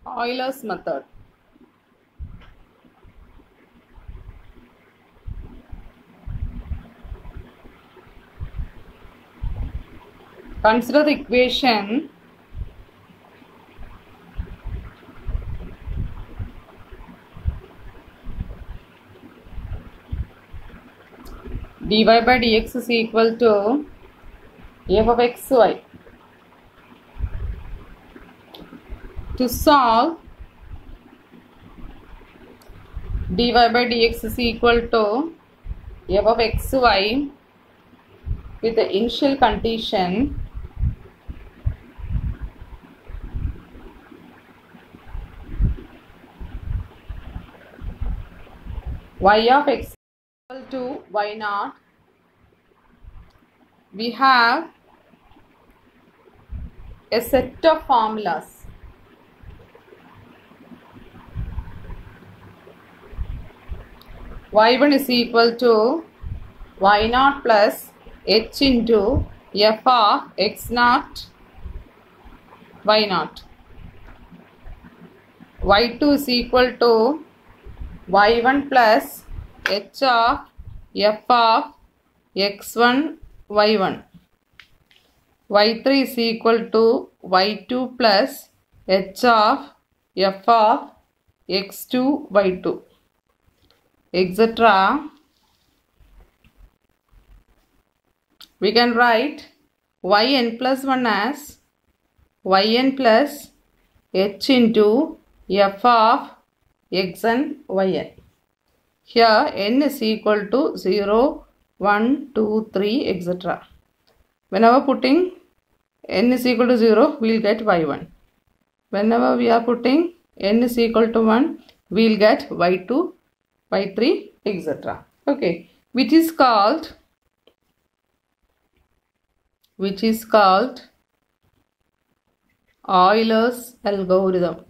Euler's method. Consider the equation dy by dx is equal to f of xy. To solve, dy by dx is equal to f of xy with the initial condition y of x equal to y naught. We have a set of formulas. Y1 is equal to y naught plus h into f of x naught y naught. Y2 is equal to y1 plus h of f of x1 y1. Y3 is equal to y2 plus h of f of x2 y2, etc. We can write yn plus 1 as yn plus h into f of xn yn. Here n is equal to 0, 1, 2, 3, etc. Whenever putting n is equal to 0, we will get y1. Whenever we are putting n is equal to 1, we will get y2, y3, etc. Okay, which is called Euler's algorithm.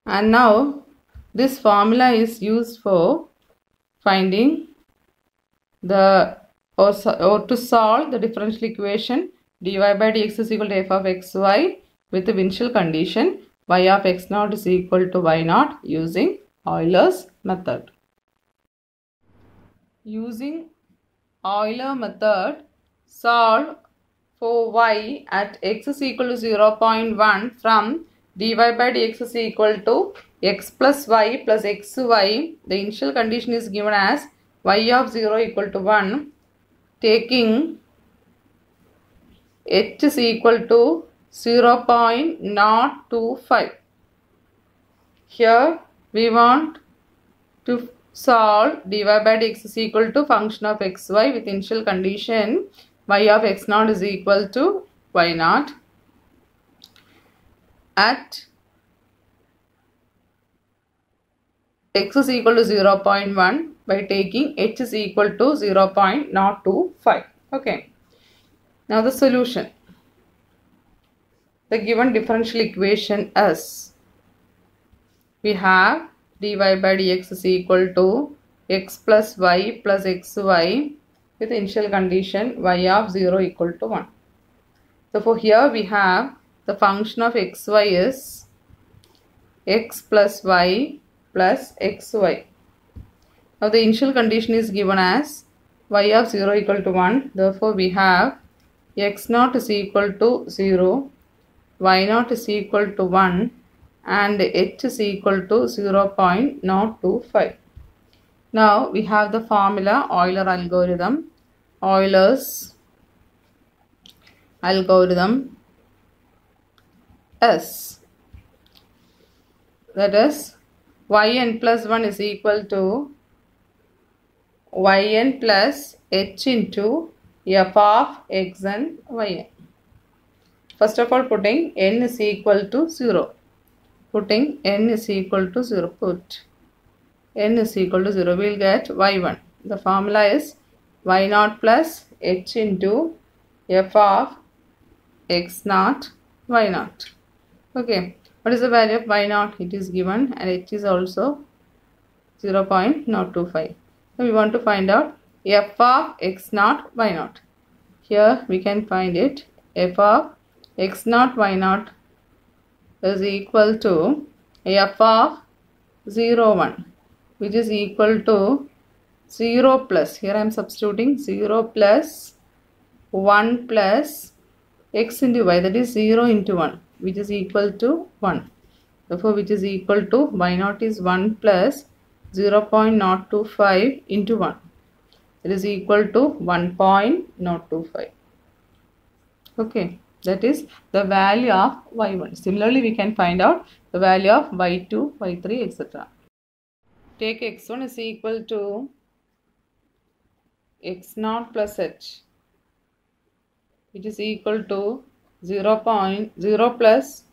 And now this formula is used for finding the or to solve the differential equation dy by dx is equal to f of xy with the initial condition y of x naught is equal to y naught using Euler's method. Using Euler method, solve for y at x is equal to 0.1 from dy by dx is equal to x plus y plus xy. The initial condition is given as y of 0 equal to 1, taking h is equal to 0.025. Here we want to solve dy by dx is equal to function of xy with initial condition y of x naught is equal to y naught at x is equal to 0.1 by taking h is equal to 0.025. Okay. Now the solution. The given differential equation is, we have dy by dx is equal to x plus y plus xy with initial condition y of 0 equal to 1. So for here we have the function of xy is x plus y plus xy. Now the initial condition is given as y of 0 equal to 1. Therefore we have x naught is equal to 0, y naught is equal to 1 and h is equal to 0.025. Now we have the formula Euler algorithm. Euler's algorithm is, that is, yn plus 1 is equal to yn plus h into f of xn yn. First of all, putting n is equal to 0. Putting n is equal to 0. Put n is equal to 0. We will get y1. The formula is y naught plus h into f of x naught y naught. Okay. What is the value of y naught? It is given and h is also 0.025. So we want to find out f of x naught y naught. Here we can find it f of x naught y naught is equal to f of 0 1, which is equal to 0 plus, here I am substituting 0 plus 1 plus x into y, that is 0 into 1, which is equal to 1. Therefore, which is equal to y naught is 1 plus 0.025 into 1. It is equal to 1.025. Okay, that is the value of y1. Similarly, we can find out the value of y2, y3, etc. Take x1 is equal to x0 plus h, which is equal to 0 plus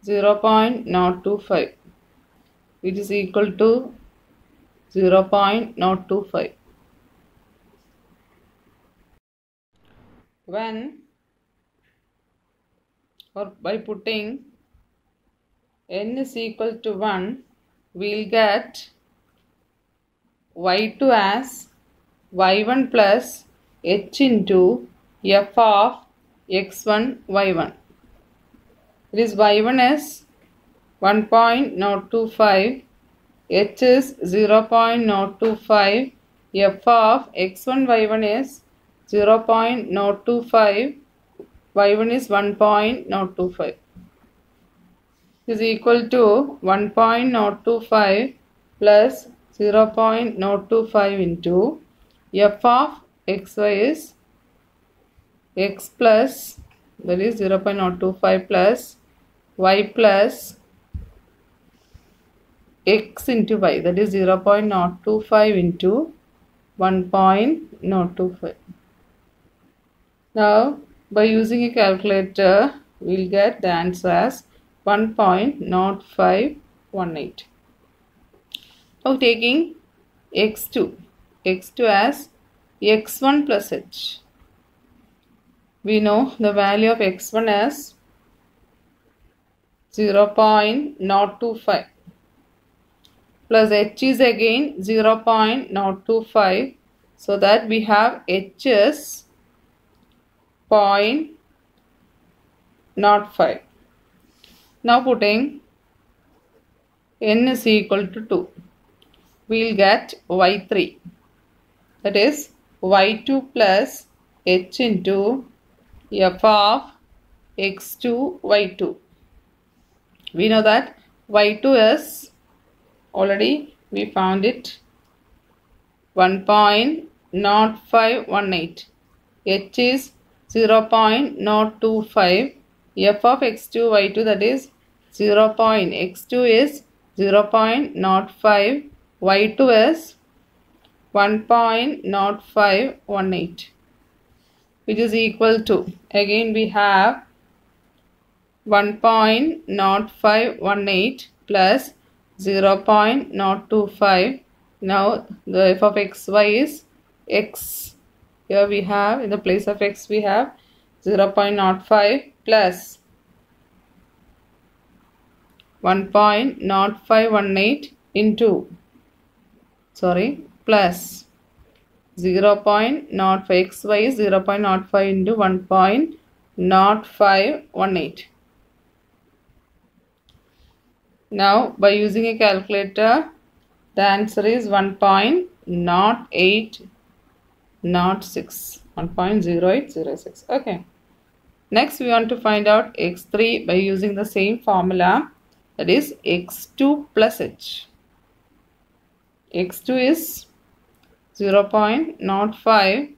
0.025, which is equal to 0.025. When or by putting n is equal to 1, we will get y2 as y1 plus h into f of x1 y1. It is y1 is 1.025, h is 0.025, f of x1 y1 is 0.025, y1 is 1.025. Is equal to 1.025 plus 0.025 into f of xy is x plus, that is 0.025 plus y plus x into y, that is 0.025 into 1.025. Now, by using a calculator, we will get the answer as 1.0518. Now, taking x2 as x1 plus h. We know the value of x1 as 0.025 plus h is again 0.025, so that we have h is 0.05. Now putting n is equal to 2, we will get y3, that is y2 plus h into f of x2 y2. We know that y2 is, already we found it, 1.0518, h is 0.025, f of x2 y2, that is x2 is 0.05, y2 is 1.0518, which is equal to, again we have 1.0518 plus 0.025. Now the f of xy is x. Here we have, in the place of x we have 0.05 plus 1.0518 into, plus 0.05, xy is 0.05 into 1.0518. Now, by using a calculator, the answer is 1.0806. 1.0806. Okay. Next, we want to find out x3 by using the same formula, that is x2 plus h. x2 is 0.05,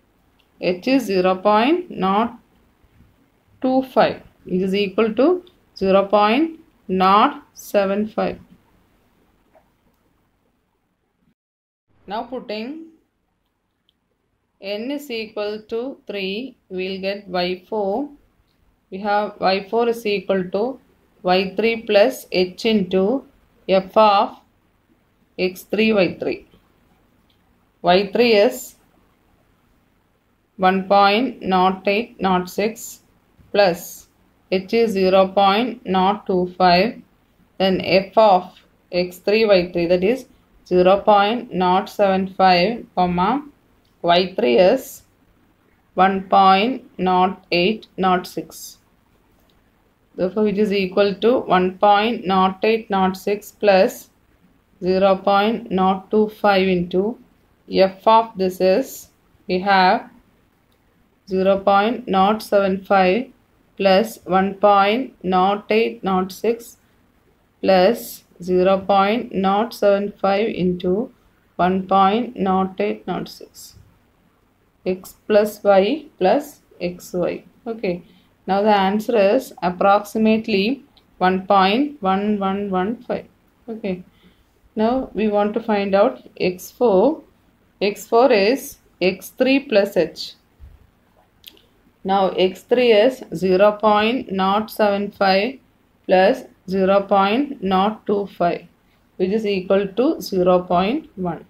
h is 0.025, it is equal to 0.075. Now putting n is equal to 3, we will get y4. We have y4 is equal to y3 plus h into f of x3 y3. y3 is 1.0806 plus h is 0.025, then f of x3 y3, that is 0.075, comma y3 is 1.0806. Therefore, which is equal to 1.0806 plus 0.025 into f of this is, we have 0.075 plus 1.0806 plus 0.075 into 1.0806, x plus y plus xy. Okay, now the answer is approximately 1.1115. Okay, now we want to find out x4. x4 is x3 plus h. Now x3 is 0.075 plus 0.025, which is equal to 0.1.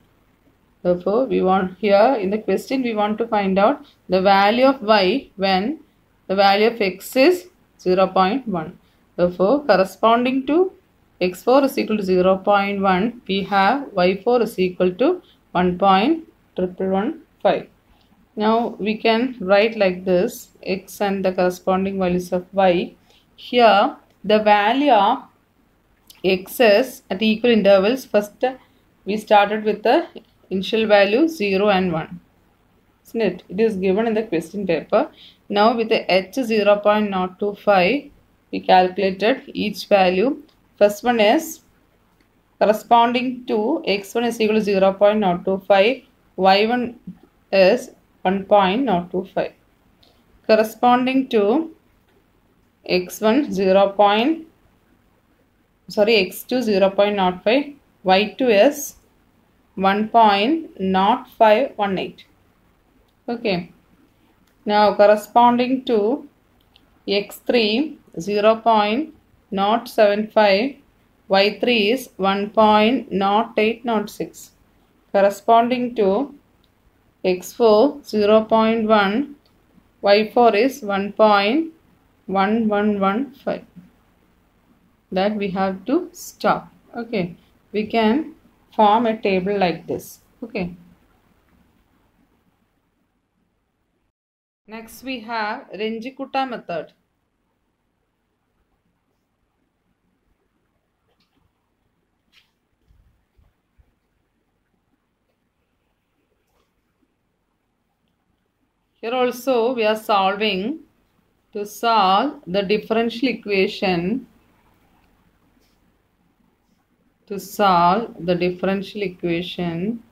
Therefore, we want here in the question we want to find out the value of y when the value of x is 0.1. Therefore, corresponding to x4 is equal to 0.1, we have y4 is equal to 1.1115. Now we can write like this, x and the corresponding values of y. Here the value of x is at equal intervals. First we started with the initial value 0 and 1. Isn't it? It is given in the question paper. Now with the h 0.025, we calculated each value. First one is corresponding to x1 is equal to 0.025, y1 is 1.025. Corresponding to x1 x2 0.05, y2 is 1.0518. Okay. Now corresponding to x3 0.075, y3 is 1.0806. Corresponding to x4 0.1, y4 is 1.1115. That we have to stop. Okay, we can form a table like this. Okay. Next we have Renjikuta method. Here also we are solving to solve the differential equation. To solve the differential equation,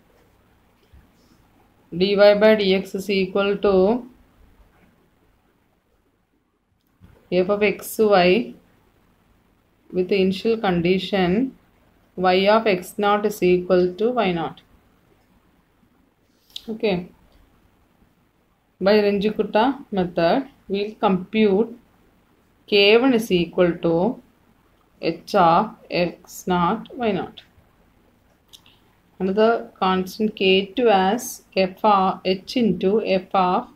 dy by dx is equal to f of xy with the initial condition y of x naught is equal to y naught. Okay. By Renjikuta method, we will compute k1 is equal to h of x naught y naught. Another constant k2 as f of h into f of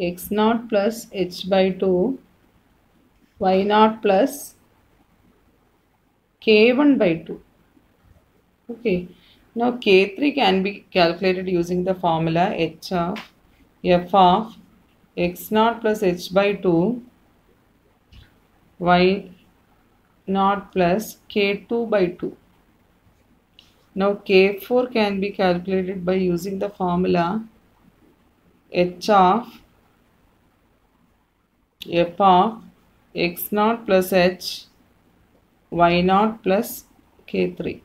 x naught plus h by 2 y naught plus k1 by 2. Okay. Now k3 can be calculated using the formula h of f of x naught plus h by 2 y naught plus k2 by 2. Now k4 can be calculated by using the formula h of f of x naught plus h y naught plus k3.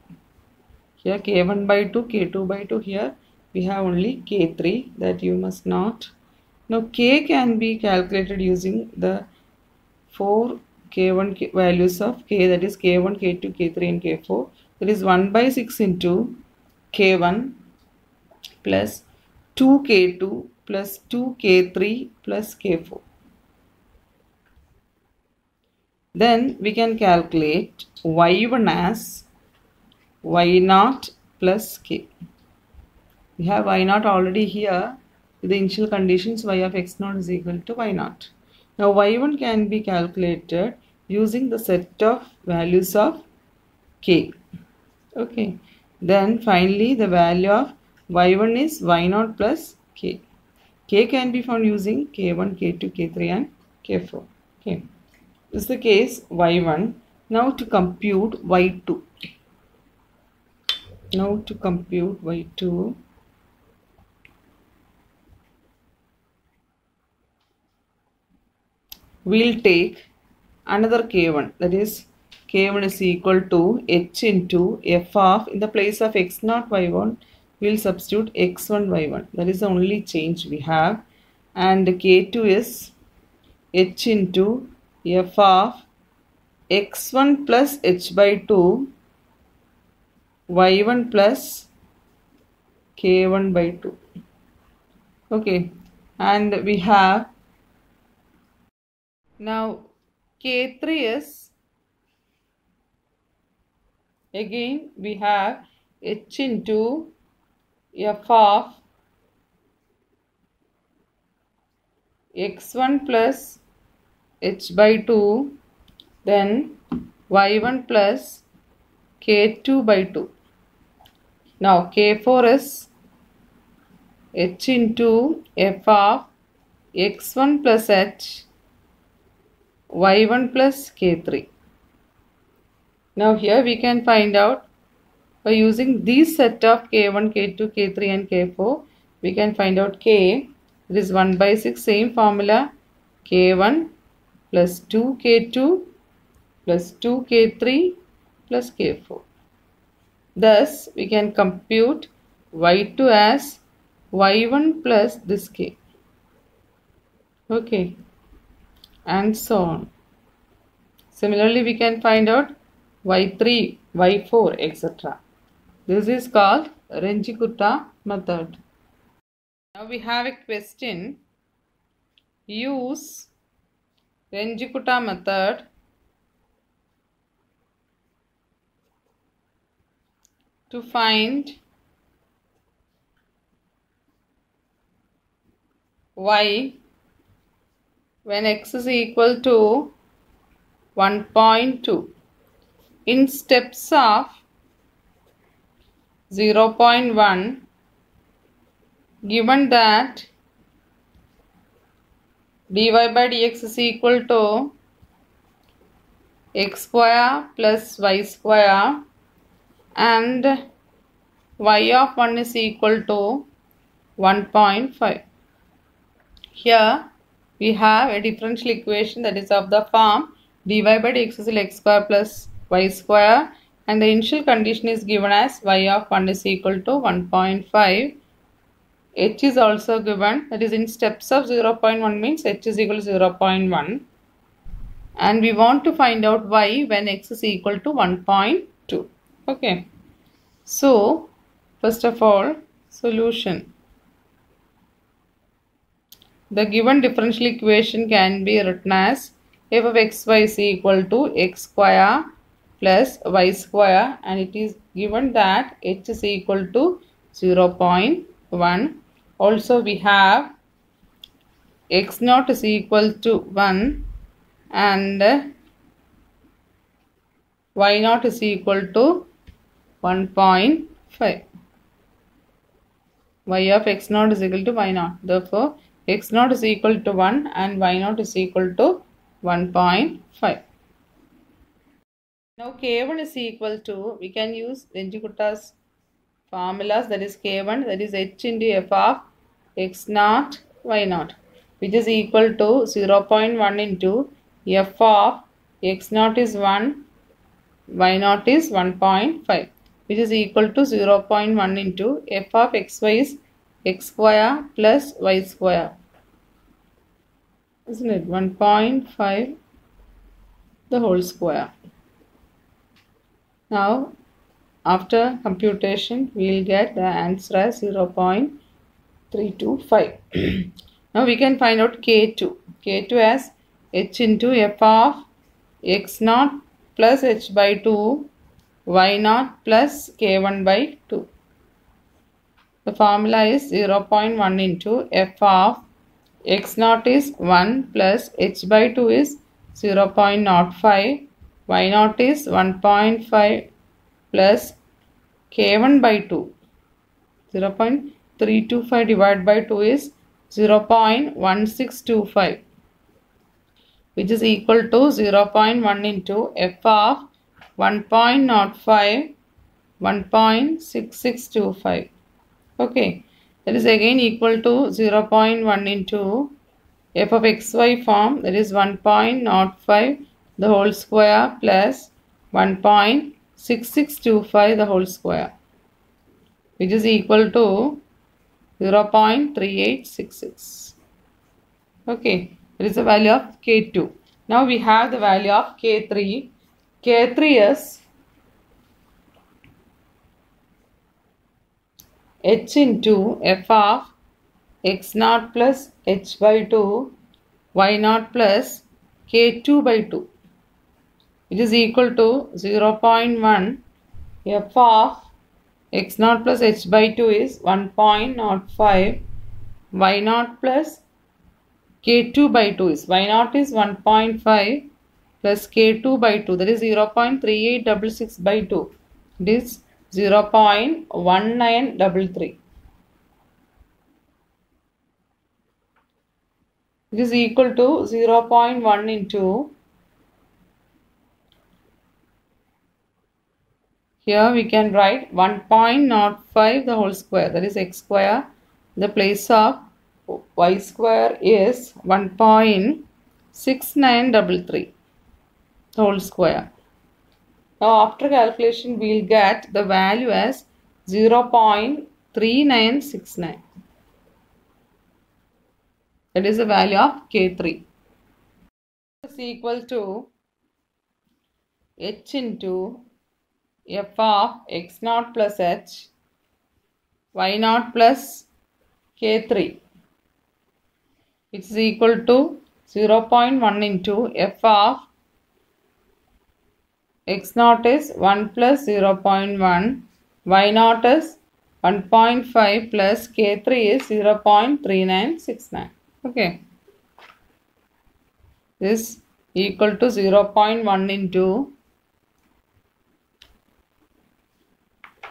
Here k1 by 2, k2 by 2, here we have only k3, that you must not. Now k can be calculated using the 4 k1 values of k, that is k1, k2, k3 and k4. That is 1 by 6 into k1 plus 2k2 plus 2k3 plus k4. Then we can calculate y1 as y naught plus k. We have y naught already here. With the initial conditions, y of x naught is equal to y naught. Now y1 can be calculated using the set of values of k. Okay. Then finally the value of y1 is y naught plus k. K can be found using K1, K2, K3 and K4. Okay. This is the case Y1. Now to compute Y2. Now to compute Y2. We'll take another K1, that is K1 is equal to H into F of, in the place of X0 Y1 we'll substitute X1 Y1, that is the only change we have, and K2 is H into F of X1 plus H by 2 Y1 plus K1 by 2. Okay, and we have now K3 is, again we have H into F of X1 plus H by 2, then Y1 plus K2 by 2. Now K4 is H into F of X1 plus H Y1 plus K3. Now here we can find out by using these set of K1, K2, K3 and K4, we can find out K. It is 1 by 6, same formula, K1 plus 2K2 plus 2K3 plus K4. Thus, we can compute Y2 as Y1 plus this K. Okay. And so on. Similarly, we can find out Y3, Y4, etc. This is called Runge-Kutta method. Now we have a question. Use Runge-Kutta method to find Y when X is equal to 1.2 in steps of 0.1, given that dy by dx is equal to x square plus y square and y of 1 is equal to 1.5. Here we have a differential equation that is of the form dy by dx is x square plus y square, and the initial condition is given as y of 1 is equal to 1.5. H is also given, that is in steps of 0.1 means h is equal to 0.1, and we want to find out y when x is equal to 1.2. Okay, so first of all, solution. The given differential equation can be written as f of xy is equal to x square plus y square, and it is given that h is equal to 0.1. Also we have x naught is equal to 1 and y naught is equal to 1.5. Y of x naught is equal to y naught. Therefore, x naught is equal to 1 and y naught is equal to 1.5. Now K1 is equal to, we can use Runge-Kutta's formulas, that is K1, that is h into f of x naught y naught, which is equal to 0.1 into f of x naught is 1, y naught is 1.5, which is equal to 0.1 into f of xy is x square plus y square, isn't it? 1.5 the whole square. Now after computation we will get the answer as 0.325. Now we can find out K2. K2 as h into f of x naught plus h by 2 y naught plus k1 by 2. The formula is 0.1 into f of x naught is 1 plus h by 2 is 0.05, y naught is 1.5 plus k1 by 2. 0.325 divided by 2 is 0.1625, which is equal to 0.1 into f of 1.05 1.6625. Okay, that is again equal to 0.1 into f of xy form, that is 1.05 the whole square plus 1.6625 the whole square, which is equal to 0.3866. Okay, that is the value of K2. Now we have the value of K3. K3 is h into f of x naught plus h by 2 y naught plus K2 by 2, which is equal to 0.1 f of x naught plus h by 2 is 1.05, y naught plus K2 by 2 is, y naught is 1.5 plus K2 by 2, that is 0.3866 by 2. It is 0.1933. It is equal to 0.1 into, here we can write 1.05 the whole square, that is x square. The place of y square is 1.6933 the whole square. Now after calculation we will get the value as 0.3969. That is the value of K3. Is equal to h into f of x naught plus h, y naught plus K3, which is equal to 0.1 into f of x naught is 1 plus 0.1, y naught is 1.5 plus K3 is 0.3969. Okay. This equal to 0.1 into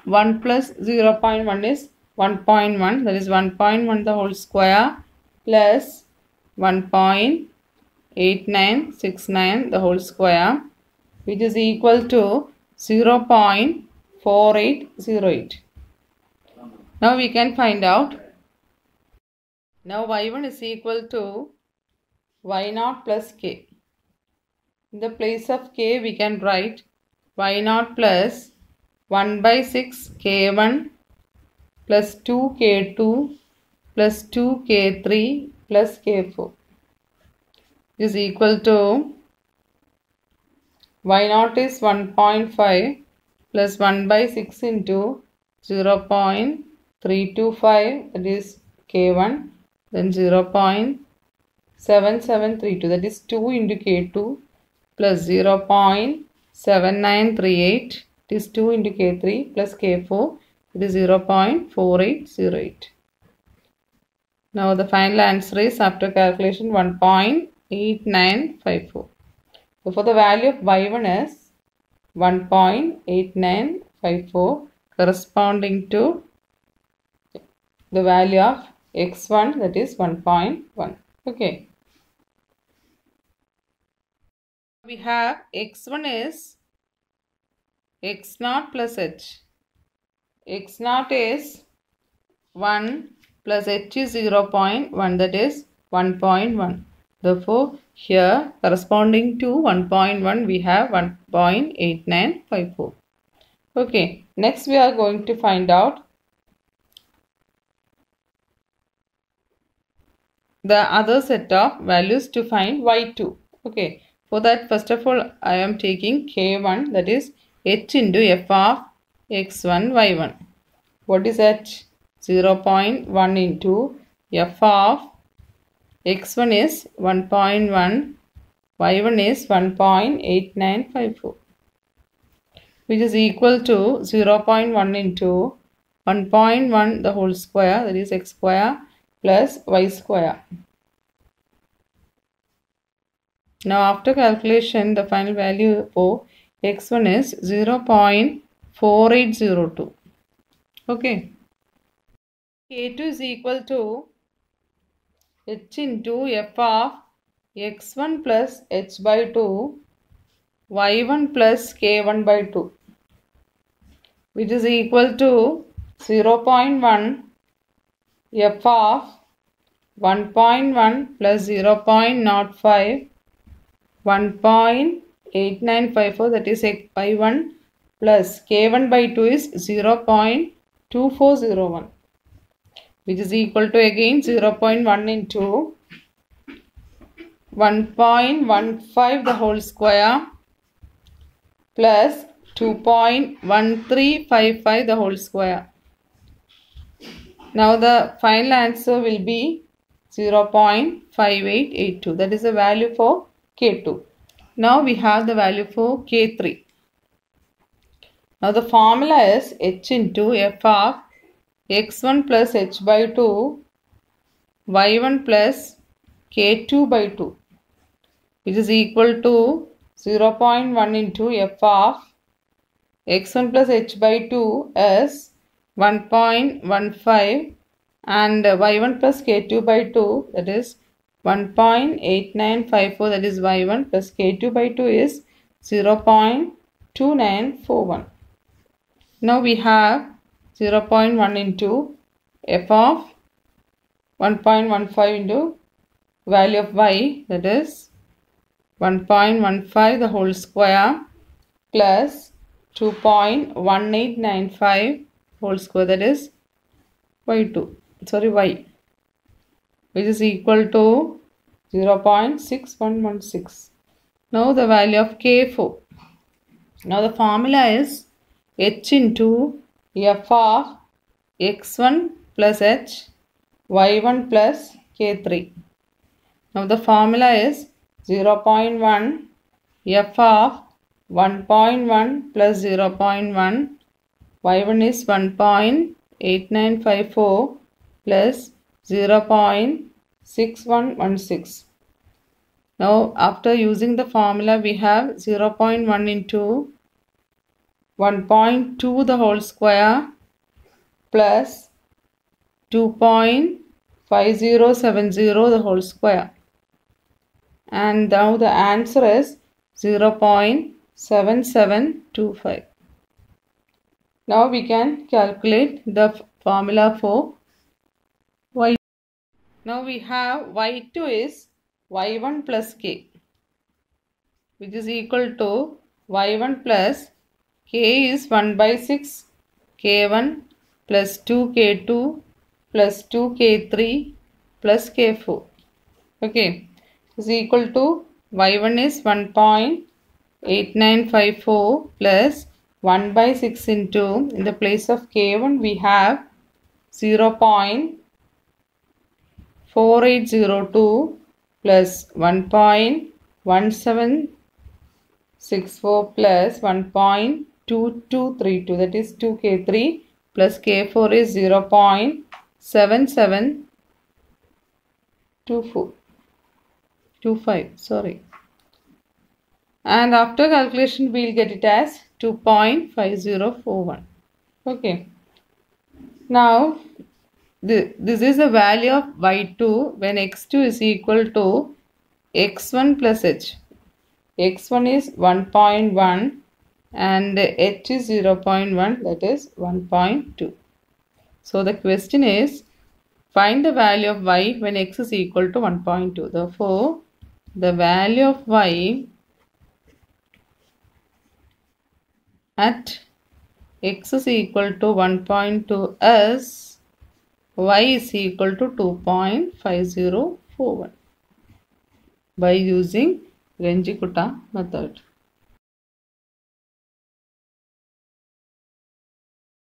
1 plus 0.1 is 1.1, that is 1.1 the whole square plus 1.8969 the whole square, which is equal to 0.4808. Now we can find out. Now y1 is equal to y naught plus k. In the place of k we can write y naught plus 1 by 6 k1 plus 2 k2 plus 2 k3 plus k4 is equal to y naught is 1.5 plus 1 by 6 into 0.325, that is k1, then 0.7732, that is 2 into k2 plus 0.7938, it is 2 into k3 plus k4, it is 0.4808. Now the final answer is after calculation 1.8954. So for the value of y1 is 1.8954 corresponding to the value of x1, that is 1.1. Okay. We have x1 is x naught plus h. X naught is 1 plus h is 0.1, that is 1.1. Therefore, here corresponding to 1.1 we have 1.8954. Okay, next we are going to find out the other set of values to find y2. Okay, for that first of all I am taking k1, that is h into f of x1 y1. What is h? 0.1 into f of x1 is 1.1, y1 is 1.8954, which is equal to 0.1 into 1.1 the whole square, that is x square plus y square. Now after calculation the final value for x1 is 0.4802. Okay. K2 is equal to h into f of x1 plus h by 2 y1 plus k1 by 2, which is equal to 0.1 f of 1.1 plus 0.05 1.8954, that is x by 1 plus k1 by 2 is 0.2401, which is equal to again 0.1 into 1.15 the whole square plus 2.1355 the whole square. Now the final answer will be 0.5882. That is the value for K2. Now we have the value for K3. Now the formula is h into f of x1 plus h by 2 y1 plus k2 by 2, which is equal to 0.1 into f of x1 plus h by 2 is 1.15 and y1 plus k2 by 2, that is 1.8954, that is y1 plus k2 by 2 is 0.2941. Now we have 0.1 into f of 1.15 into value of y, that is 1.15 the whole square plus 2.1895 whole square, that is y, which is equal to 0.6116. Now the value of K4. Now the formula is h into f of x1 plus h y1 plus k3. Now the formula is 0.1 f of 1.1 plus 0.1 y1 is 1.8954 plus 0.6116. Now after using the formula we have 0.1 into 1.2 the whole square plus 2.5070 the whole square, and now the answer is 0.7725. Now we can calculate the formula for y. Now we have y2 is y1 plus k, which is equal to y1 plus k is 1 by 6 k1 plus 2k2 plus 2k3 plus k4. Okay, is equal to y1 is 1.8954 plus 1 by 6 into, in the place of k1 we have 0.4802 plus 1.1764 plus 1.2232, that is 2k3 plus k4 is 0.7725, sorry. And after calculation we will get it as 2.5041. Okay. Now this is the value of y2 when x2 is equal to x1 plus h. x1 is 1.1 and h is 0.1, that is 1.2. So the question is find the value of y when x is equal to 1.2. Therefore the value of y at x is equal to 1.2 is y is equal to 2.5041 by using Renji-Kutta method.